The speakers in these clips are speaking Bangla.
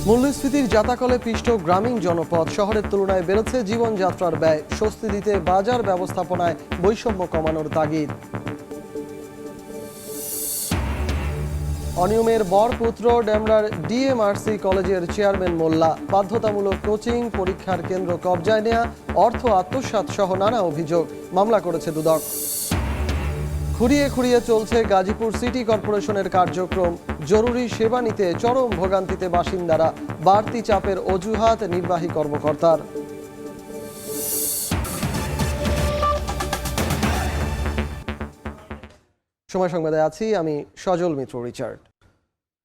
মূল্যস্ফীতির জাতাকলে পিষ্ট গ্রামীণ জনপদ, শহরের তুলনায় বেড়েছে জীবনযাত্রার ব্যয়, স্বস্তি দিতে বাজার ব্যবস্থাপনায় বৈষম্য কমানোর তাগিদ। অনিয়মের বরপুত্র ডেমরার ডিএমআরসি কলেজের চেয়ারম্যান মোল্লা, বাধ্যতামূলক কোচিং পরীক্ষার কেন্দ্র কবজায় নেয়া, অর্থ আত্মসাৎ সহ নানা অভিযোগ, মামলা করেছে দুদক। খুঁড়িয়ে খুঁড়িয়ে চলছে গাজীপুর সিটি কর্পোরেশনের কার্যক্রম, জরুরি সেবা নিতে চরম ভোগান্তিতে বাসিন্দারা, বাড়তি চাপের অজুহাত নির্বাহী কর্মকর্তার। সময় সংবাদে আছি আমি সজল মিত্র রিচার্ড।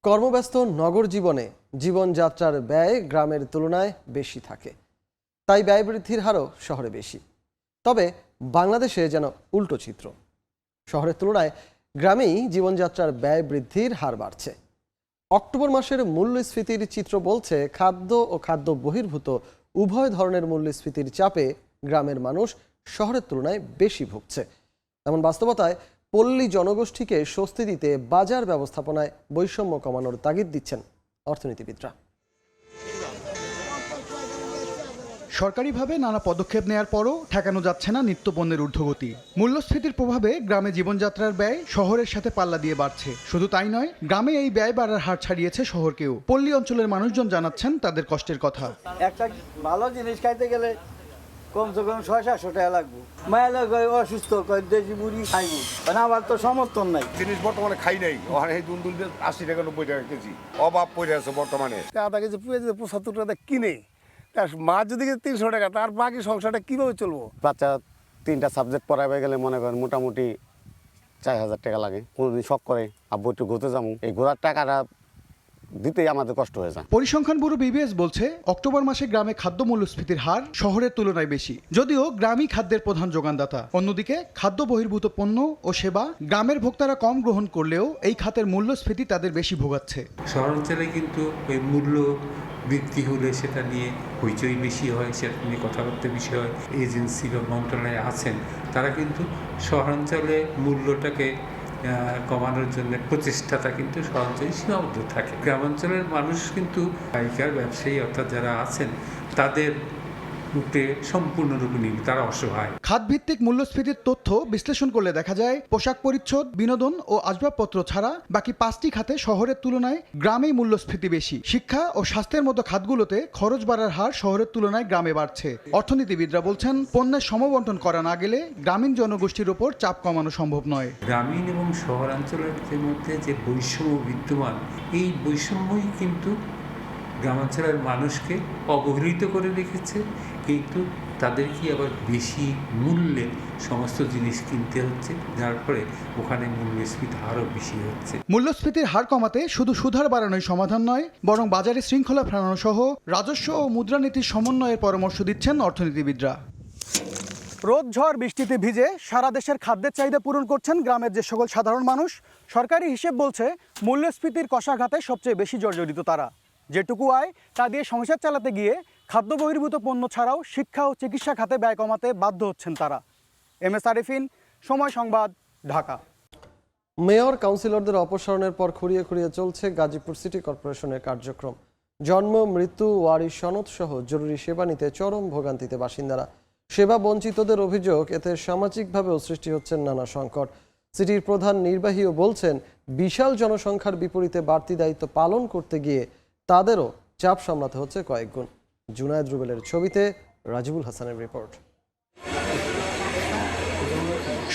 কর্মব্যস্ত নগর জীবনে জীবনযাত্রার ব্যয় গ্রামের তুলনায় বেশি থাকে, তাই ব্যয় বৃদ্ধির হারও শহরে বেশি। তবে বাংলাদেশে যেন উল্টো চিত্র, শহরের তুলনায় গ্রামেই জীবনযাত্রার ব্যয় বৃদ্ধির হার বাড়ছে। অক্টোবর মাসের মূল্যস্ফীতির চিত্র বলছে খাদ্য ও খাদ্য বহির্ভূত উভয় ধরনের মূল্যস্ফীতির চাপে গ্রামের মানুষ শহরের তুলনায় বেশি ভুগছে। এমন বাস্তবতায় পল্লী জনগোষ্ঠীকে স্বস্তি দিতে বাজার ব্যবস্থাপনায় বৈষম্য কমানোর তাগিদ দিচ্ছেন অর্থনীতিবিদরা। সরকারিভাবে নানা পদক্ষেপ নেয়ার পরও ঠেকানো যাচ্ছে না নিত্যপণ্যের ঊর্ধ্বগতি। মূল্যস্ফীতির প্রভাবে গ্রামে জীবনযাত্রার ব্যয় শহরের সাথে পাল্লা দিয়ে বাড়ছে। শুধু তাই নয়, গ্রামে এই ব্যয় বাড়ার হার ছাড়িয়েছে শহরকেও। পল্লী অঞ্চলের মানুষজন জানাচ্ছেন তাদের কষ্টের কথা। একটা ভালো জিনিস খাইতে গেলে কমসে কম 600-700 টাকা লাগবে। মায়েরা অসুস্থ, দেশি মুড়ি খাইবো, আমার তো সমর্থন নাই। জিনিস বর্তমানে খাই নাই, ওখানে দুল 80 টাকা 90 টাকা কেজি অভাব পড়ে আছে বর্তমানে। আধা কেজি পুড়ে যদি 75 টাকা কিনে, তার মাছ যদি 300 টাকা, তার বাকি সংসারটা কিভাবে চলবো? বাচ্চা 3টা সাবজেক্ট পড়াবে গেলে মনে করেন মোটামুটি 4000 টাকা লাগে। কোনোদিন শখ করে আব্বু একটু ঘুরতে যাবো, এই ঘোরার টাকাটা দিতেই আমাদের কষ্ট হয়ে যায়। পরিসংখ্যান ব্যুরো বিবিএস বলছে অক্টোবর মাসে গ্রামে খাদ্য মূল্যস্ফীতির হার শহরের তুলনায় বেশি, যদিও গ্রামই খাদ্যের প্রধান যোগানদাতা। অন্যদিকে খাদ্য বহির্ভূত পণ্য ও সেবা গ্রামের ভোক্তারা কম গ্রহণ করলেও এই খাতের মূল্যস্ফীতি তাদের বেশি ভোগাচ্ছে। শহরাঞ্চলে কিন্তু ওই মূল্য বৃদ্ধি হলে সেটা নিয়ে হইচই বেশি হয়, সেটা নিয়ে কথাবার্তা বেশি হয়। এজেন্সি বা মন্ত্রণালয়ে আছেন তারা কিন্তু শহরাঞ্চলে মূল্যটাকে কমানোর জন্য প্রচেষ্টাটা কিন্তু শহরাঞ্চলে সীমাবদ্ধ থাকে। গ্রামাঞ্চলের মানুষ কিন্তু পাইকার ব্যবসায়ী অর্থাৎ যারা আছেন তাদের উপরে সম্পূর্ণরূপে নির্ভর, তারা অসহায়। খাতভিত্তিক মূল্যস্ফীতির তথ্য বিশ্লেষণ করলে দেখা যায় পোশাক পরিচ্ছদ, বিনোদন ও আসবাবপত্র ছাড়া বাকি 5টি খাতে শহরের তুলনায় গ্রামেই মূল্যস্ফীতি বেশি। শিক্ষা ও স্বাস্থ্যের মতো খাতগুলোতে খরচ বাড়ার হার শহরের তুলনায় গ্রামে বাড়ছে। অর্থনীতিবিদরা বলছেন পণ্যের সমবন্টন করা না গেলে গ্রামীণ জনগোষ্ঠীর ওপর চাপ কমানো সম্ভব নয়। গ্রামীণ এবং শহরাঞ্চলের মধ্যে যে বৈষম্য বিদ্যমান, এই বৈষম্যই কিন্তু গ্রামাঞ্চলের মানুষকে অবহেলিত করে রেখেছে, কিন্তু তাদেরকে আবার বেশি মূল্যে সমস্ত জিনিস কিনতে হচ্ছে, যার ফলে ওখানে মূল্যস্ফীতি আরও বেশি হচ্ছে। মূল্যস্ফীতির হার কমাতে শুধু সুধার বাড়ানোই সমাধান নয়, বরং বাজারে শৃঙ্খলা ফেরানো সহ রাজস্ব ও মুদ্রানীতির সমন্বয়ের পরামর্শ দিচ্ছেন অর্থনীতিবিদরা। রোদ ঝড় বৃষ্টিতে ভিজে সারা দেশের খাদ্যের চাহিদা পূরণ করছেন গ্রামের যে সকল সাধারণ মানুষ। সরকারি হিসেব বলছে মূল্যস্ফীতির কষাঘাতে সবচেয়ে বেশি জর্জরিত তারা। যেটুকু আয় তা দিয়ে সংসার চালাতে গিয়ে খাদ্য বহির্ভূত পণ্য ছাড়াও শিক্ষা ও চিকিৎসা খাতে ব্যয় কমাতে বাধ্য হচ্ছেন তারা। MS আরিফিন, সময় সংবাদ, ঢাকা। মেয়র কাউন্সিলরদের অপসারণের পর খুঁড়িয়ে খুঁড়িয়ে চলছে গাজীপুর সিটি কর্পোরেশনের কার্যক্রম। জন্ম, মৃত্যু, ওয়ারিশ সনদ সহ জরুরি সেবা নিতে চরম ভোগান্তিতে বাসিন্দারা। সেবা বঞ্চিতদের অভিযোগ, এতে সামাজিকভাবেও সৃষ্টি হচ্ছেন নানা সংকট। সিটির প্রধান নির্বাহীও বলছেন বিশাল জনসংখ্যার বিপরীতে বাড়তি দায়িত্ব পালন করতে গিয়ে তাদেরও চাপ সামলাতে হচ্ছে কয়েক গুণ। জুনায়েদ রুবেলের ছবিতে রাজিবুল হাসানের রিপোর্ট।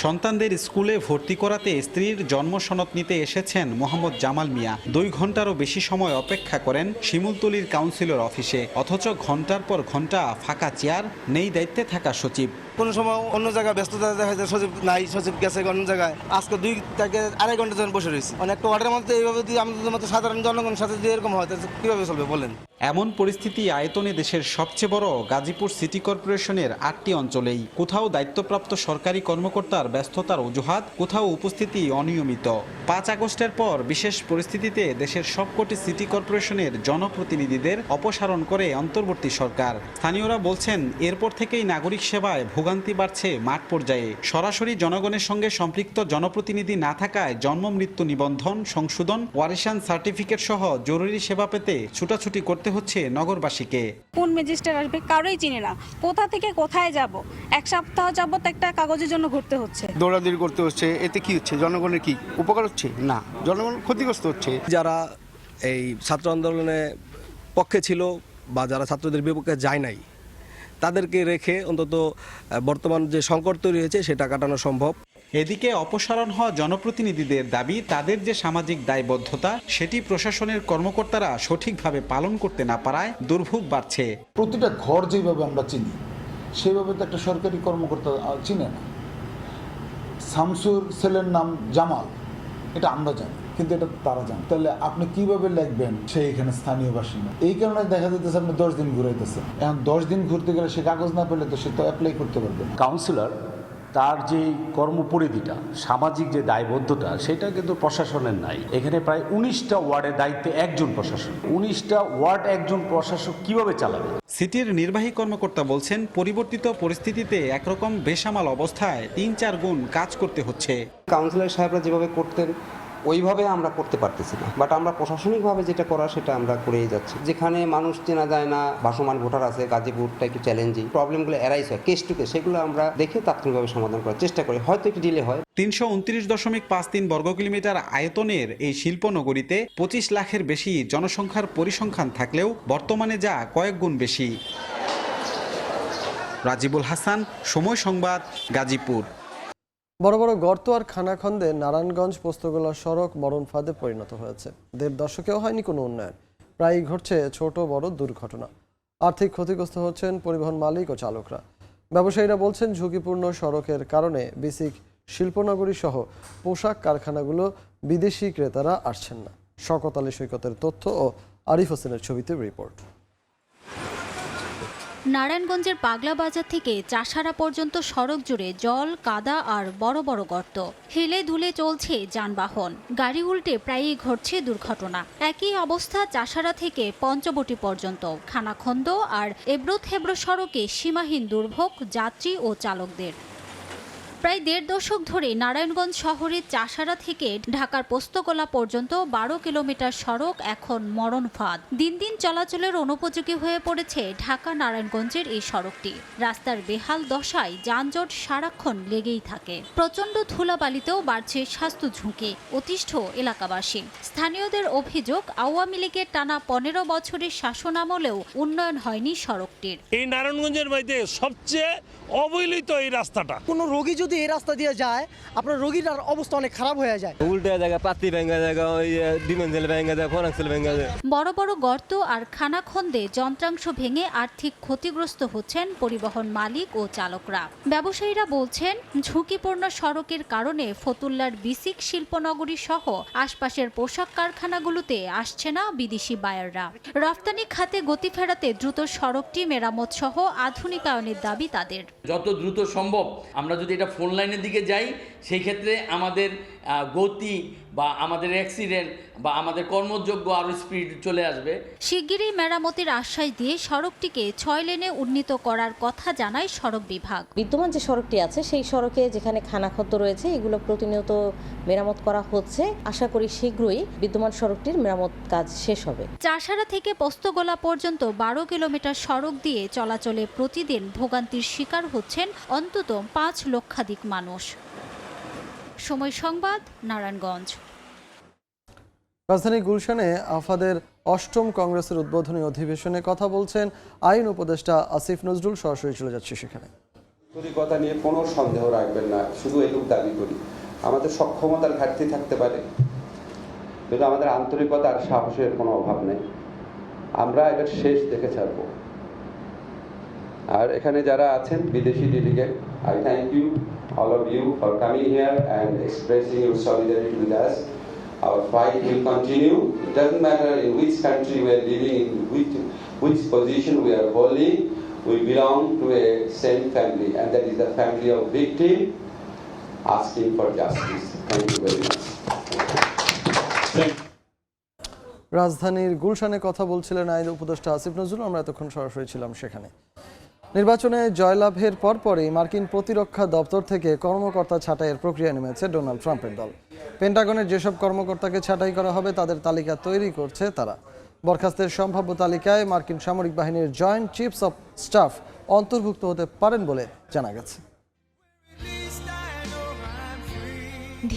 সন্তানদের স্কুলে ভর্তি করাতে স্ত্রীর জন্ম সনদ নিতে এসেছেন মোহাম্মদ জামাল মিয়া। 2 ঘন্টারও বেশি সময় অপেক্ষা করেন শিমুলতলির কাউন্সিলর অফিসে, অথচ ঘন্টার পর ঘন্টা ফাঁকা চেয়ার, নেই দায়িত্বে থাকা সচিব। কোনো সময় অন্য জায়গায় ব্যস্ততা দেখা যায়, সচিব নাই, সচিব গেছে অন্য জায়গায়। আজকে 2 থেকে 2.5 ঘন্টা ধরে বসে রয়েছে। অনেকটা ওয়ার্ডের মধ্যে এইভাবে যদি আমাদের মতো সাধারণ জনগণের সাথে যদি এরকম হয় তাহলে কীভাবে চলবে বলেন? এমন পরিস্থিতি আয়তনে দেশের সবচেয়ে বড় গাজীপুর সিটি কর্পোরেশনের 8টি অঞ্চলেই। কোথাও দায়িত্বপ্রাপ্ত সরকারি কর্মকর্তার ব্যস্ততার অজুহাত, কোথাও উপস্থিতি অনিয়মিত। 5 আগস্টের পর বিশেষ পরিস্থিতিতে দেশের সবকটি সিটি কর্পোরেশনের জনপ্রতিনিধিদের অপসারণ করে অন্তর্বর্তী সরকার। স্থানীয়রা বলছেন এরপর থেকেই নাগরিক সেবায় ভোগান্তি বাড়ছে মাঠ পর্যায়ে। সরাসরি জনগণের সঙ্গে সম্পৃক্ত জনপ্রতিনিধি না থাকায় জন্ম মৃত্যু নিবন্ধন, সংশোধন, ওয়ারেশন সার্টিফিকেট সহ জরুরি সেবা পেতে ছুটাছুটি করতে হচ্ছে নগরবাসীকে। কোন ম্যাজিস্ট্রেট আসবে কারোই চিনি না, কোথা থেকে কোথায় যাব। এক সপ্তাহ যাবত একটা কাগজের জন্য ঘুরতে হচ্ছে, দৌড়াদৌড়ি করতে হচ্ছে। এতে কি হচ্ছে? জনগণের কি উপকার হচ্ছে? না, জনগণ ক্ষতিগ্রস্ত হচ্ছে। যারা এই ছাত্র আন্দোলনে পক্ষে ছিল বা যারা ছাত্রদের বিপক্ষে যায় নাই, তাদেরকে রেখে অন্তত বর্তমান যে সংকট তৈরি হয়েছে সেটা কাটানো সম্ভব। এদিকে অপসারণ হওয়া জনপ্রতিনিধিদের দাবি, তাদের যে সামাজিক দায়বদ্ধতা সেটি প্রশাসনের কর্মকর্তারা সঠিকভাবে পালন করতে না পারায় দুর্ভোগ বাড়ছে। প্রতিটা ঘর যেভাবে আমরা চিনি সেভাবে তো একটা সরকারি কর্মকর্তা চিনে না। শামসুর ছেলের নাম জামাল, এটা আমরা জানি, কিন্তু এটা তারা জানে। তাহলে আপনি কিভাবে লিখবেন সে এখানে স্থানীয় বাসিন্দা? এই কারণে দেখা যেতেছে আপনি 10 দিন ঘুরাইতেছেন। এখন 10 দিন ঘুরতে গেলে সে কাগজ না পেলে তো সে তো অ্যাপ্লাই করতে পারবে না। কাউন্সিলর তার যে কর্মপরিধিটা, সামাজিক যে দায়বদ্ধতা, সেটা কিন্তু প্রশাসনের নাই। এখানে প্রায় 19টা ওয়ার্ডের দায়িত্বে একজন প্রশাসক। 19টা ওয়ার্ড একজন প্রশাসক কিভাবে চালাবে? সিটির নির্বাহী কর্মকর্তা বলছেন, পরিবর্তিত পরিস্থিতিতে একরকম বেসামাল অবস্থায় 3-4 গুণ কাজ করতে হচ্ছে। কাউন্সিলর সাহেবরা যেভাবে করতেন ওইভাবে আমরা করতে পারতেছি না, বাট আমরা প্রশাসনিকভাবে যেটা করার সেটা আমরা করেই যাচ্ছি। যেখানে মানুষ চেনা যায় না, ভাসমান ভোটার আছে, গাজীপুরটা একটু চ্যালেঞ্জিং, প্রবলেমগুলো এরাইজ হয় কেস টু কেস, সেগুলো আমরা দেখে তাৎক্ষণিকভাবে সমাধান করার চেষ্টা করি। হয়তো একটু ডিলে হয়। 329.53 বর্গ কিলোমিটার আয়তনের এই শিল্পনগরীতে 25 লাখের বেশি জনসংখ্যার পরিসংখ্যান থাকলেও বর্তমানে যা কয়েক গুণ বেশি। রাজিবুল হাসান, সময় সংবাদ, গাজীপুর। বড় বড় গর্ত আর খানাখন্দে নারায়ণগঞ্জ পোস্তগোলা সড়ক মরণ ফাঁদে পরিণত হয়েছে। 1.5 দশকেও হয়নি কোনো উন্নয়ন, প্রায়ই ঘটছে ছোট বড় দুর্ঘটনা। আর্থিক ক্ষতিগ্রস্ত হচ্ছেন পরিবহন মালিক ও চালকরা। ব্যবসায়ীরা বলছেন, ঝুঁকিপূর্ণ সড়কের কারণে বিসিক শিল্পনগরী সহ পোশাক কারখানাগুলো বিদেশি ক্রেতারা আসছেন না। শওকত আলী সৈকতের তথ্য ও আরিফ হোসেনের ছবিতে রিপোর্ট। নারায়ণগঞ্জের পাগলা বাজার থেকে চাষারা পর্যন্ত সড়ক জুড়ে জল, কাদা আর বড় বড় গর্ত। হেলে ধুলে চলছে যানবাহন, গাড়ি উল্টে প্রায়ই ঘটছে দুর্ঘটনা। একই অবস্থা চাষারা থেকে পঞ্চবটি পর্যন্ত। খানাখন্দ আর এবড়ো থেবড়ো সড়কে সীমাহীন দুর্ভোগ যাত্রী ও চালকদের। প্রায় 1.5 দশক ধরে নারায়ণগঞ্জ শহরের চাষারা থেকে ঢাকার পোস্তগোলা পর্যন্ত 12 কিলোমিটার সড়ক এখন মরণ ফাঁদ। দিন দিন চলাচলের অনুপযোগী হয়ে পড়েছে ঢাকা নারায়ণগঞ্জের এই সড়কটি। রাস্তার বেহাল দশায় যানজট সারাক্ষণ লেগেই থাকে। প্রচণ্ড ধুলাবালিতেও বাড়ছে স্বাস্থ্য ঝুঁকি, অতিষ্ঠ এলাকাবাসী। স্থানীয়দের অভিযোগ, আওয়ামী লীগের টানা 15 বছরের শাসনামলেও উন্নয়ন হয়নি সড়কটির। এই নারায়ণগঞ্জের মধ্যে সবচেয়ে অবহেলিত এই রাস্তাটা। কোনো রোগী যদি এই রাস্তা দিয়ে যায়, আপনার রোগীর অবস্থা অনেক খারাপ হয়ে যায়। উল্টা জায়গা পাতি ভেঙে জায়গা, ওই ডিমেন্সেল ভেঙে যায়, ফরাক্সেল ভেঙে যায়। বড় বড় গর্ত আর খানাখন্দে যন্ত্রাংশ ভেঙে আর্থিক ক্ষতিগ্রস্ত হচ্ছেন পরিবহন মালিক ও চালকরা। ব্যবসায়ীরা বলছেন, ঝুঁকিপূর্ণ সড়কের কারণে ফতুল্লার বিসিক শিল্পনগরী সহ আশপাশের পোশাক কারখানাগুলোতে আসছে না বিদেশি বায়াররা। রফতানি খাতে গতি ফেরাতে দ্রুত সড়কটি মেরামত সহ আধুনিকায়নের দাবি তাদের। যত দ্রুত সম্ভব আমরা যদি এটা ফোন লাইনের দিকে যাই, সেই ক্ষেত্রে আমাদের গতি বা আমাদের অ্যাক্সিডেন্ট বা আমাদের কর্মযোগ্য আরও স্পিড চলে আসবে। শিগগিরই মেরামতের আশ্বাস দিয়ে সড়কটিকে 6 লেনে উন্নীত করার কথা জানায় সড়ক বিভাগ। বিদ্যমান যে সড়কটি আছে সেই সড়কে যেখানে খানাখন্দ রয়েছে এগুলো প্রতিনিয়ত মেরামত করা হচ্ছে। আশা করি শীঘ্রই বিদ্যমান সড়কটির মেরামত কাজ শেষ হবে। চাষারা থেকে পোস্তগোলা পর্যন্ত 12 কিলোমিটার সড়ক দিয়ে চলাচলে প্রতিদিন ভোগান্তির শিকার হচ্ছেন অন্তত 5 লক্ষাধিক মানুষ। সময় সংবাদ, নারায়ণগঞ্জ। রাজধানী গুলশানে আফাদের 8ম কংগ্রেসের উদ্বোধনী অধিবেশনে কথা বলছেন আইন উপদেষ্টা আসিফ নজরুল। সরাসরি চলে যাচ্ছে সেখানে। আন্তরিকতা নিয়ে কোনো সন্দেহ রাখবেন না, শুধু এটুকু দাবি করি, আমাদের সক্ষমতার ঘাটতি থাকতে পারে, কিন্তু আমাদের আন্তরিকতা আর সাহসের কোনো অভাব নেই। আমরা এটার শেষ দেখে ছাড়ব। আর এখানে যারা আছেন বিদেশি delegate, I thank you, all of you, for coming here and expressing your solidarity with us. Our fight will continue. It doesn't matter in which country we are living, in which position we are holding. We belong to a same family, and that is the family of victim asking for justice. Thank you very much. রাজধানীর গুলশানে কথা বলছিলেন আইন উপদেষ্টা আসিফ নজরুল। আমরা এতক্ষণ সরাসরি ছিলাম সেখানে। নির্বাচনে জয়লাভের পরপরই মার্কিন প্রতিরক্ষা দপ্তর থেকে কর্মকর্তা ছাঁটাইয়ের প্রক্রিয়া নেমেছে ডোনাল্ড ট্রাম্পের দল। পেন্টাগনের যেসব কর্মকর্তাকে ছাঁটাই করা হবে তাদের তালিকা তৈরি করছে তারা। বরখাস্তের সম্ভাব্য তালিকায় মার্কিন সামরিক বাহিনীর জয়েন্ট চিফস অব স্টাফ অন্তর্ভুক্ত হতে পারেন বলে জানা গেছে।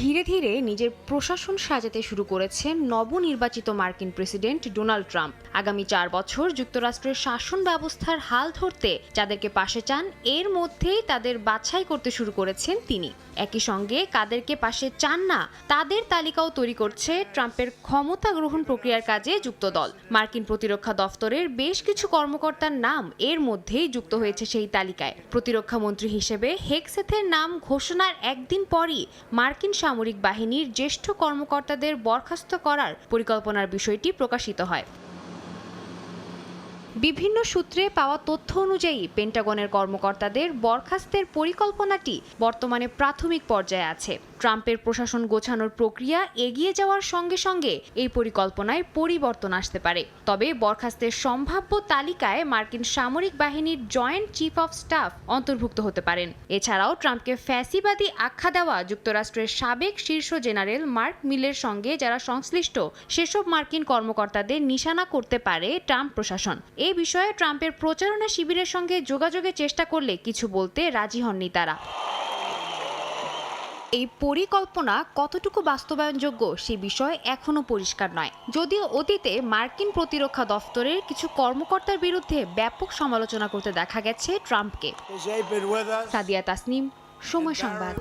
ধীরে ধীরে নিজের প্রশাসন সাজাতে শুরু করেছেন নবনির্বাচিত মার্কিন প্রেসিডেন্ট ডোনাল্ড ট্রাম্প। আগামী 4 বছর যুক্তরাষ্ট্রের শাসন ব্যবস্থার হাল ধরতে যাদেরকে পাশে চান এর মধ্যেই তাদের বাছাই করতে শুরু করেছেন তিনি। একই সঙ্গে কাদেরকে পাশে চান না তাদের তালিকাও তৈরি করছে ট্রাম্পের ক্ষমতা গ্রহণ প্রক্রিয়ার কাজে যুক্ত দল। মার্কিন প্রতিরক্ষা দফতরের বেশ কিছু কর্মকর্তার নাম এর মধ্যেই যুক্ত হয়েছে সেই তালিকায়। প্রতিরক্ষা মন্ত্রী হিসেবে হেগসেথের নাম ঘোষণার একদিন পরই মার্কিন সামরিক বাহিনীর জ্যেষ্ঠ কর্মকর্তাদের বরখাস্ত করার পরিকল্পনার বিষয়টি প্রকাশিত হয়। বিভিন্ন সূত্রে পাওয়া তথ্য অনুযায়ী পেন্টাগনের কর্মকর্তাদের বরখাস্তের পরিকল্পনাটি বর্তমানে প্রাথমিক পর্যায়ে আছে। ট্রাম্পের প্রশাসন গোছানোর প্রক্রিয়া এগিয়ে যাওয়ার সঙ্গে সঙ্গে এই পরিকল্পনায় পরিবর্তন আসতে পারে। তবে বরখাস্তের সম্ভাব্য তালিকায় মার্কিন সামরিক বাহিনীর জয়েন্ট চিফ অব স্টাফ অন্তর্ভুক্ত হতে পারেন। এছাড়াও ট্রাম্পকে ফ্যাসিবাদী আখ্যা দেওয়া যুক্তরাষ্ট্রের সাবেক শীর্ষ জেনারেল মার্ক মিলের সঙ্গে যারা সংশ্লিষ্ট সেসব মার্কিন কর্মকর্তাদের নিশানা করতে পারে ট্রাম্প প্রশাসন। এই বিষয়ে ট্রাম্পের প্রচারণা শিবিরের সঙ্গে যোগাযোগের চেষ্টা করলে কিছু বলতে রাজি হননি তারা। এই পরিকল্পনা কতটুকু বাস্তবায়নযোগ্য সে বিষয় এখনো পরিষ্কার নয়। যদিও অতীতে মার্কিন প্রতিরক্ষা দফতরের কিছু কর্মকর্তার বিরুদ্ধে ব্যাপক সমালোচনা করতে দেখা গেছে ট্রাম্পকে। সাদিয়া তাসনিম, সময় সংবাদ।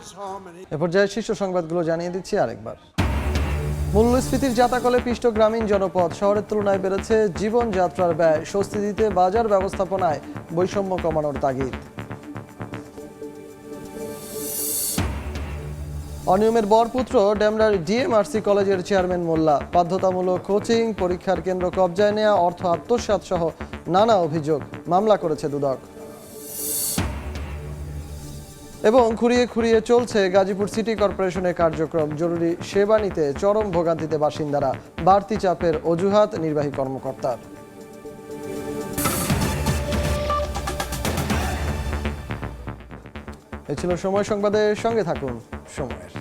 এ পর্যায়ে শীর্ষ সংবাদগুলো জানিয়ে দিচ্ছি আরেকবার। মূল্যস্ফীতির জাতাকলে পিষ্ট গ্রামীণ জনপদ, শহরের তুলনায় বেড়েছে জীবনযাত্রার ব্যয়, স্বস্তি দিতে বাজার ব্যবস্থাপনায় বৈষম্য কমানোর তাগিদ। অনিয়মের বরপুত্র ডেমরার ডিএমআরসি কলেজের চেয়ারম্যান মোল্লা, বাধ্যতামূলক কোচিং, পরীক্ষার কেন্দ্র কবজায় নেওয়া, অর্থ আত্মসাৎ সহ নানা অভিযোগ, মামলা করেছে দুদক। এবং খুঁড়িয়ে খুঁড়িয়ে চলছে গাজীপুর সিটি কর্পোরেশনের কার্যক্রম, জরুরি সেবা নিতে চরম ভোগান্তিতে বাসিন্দারা, বাড়তি চাপের অজুহাত নির্বাহী কর্মকর্তার। এই ছিল সময় সংবাদের, সঙ্গে থাকুন সময়ের।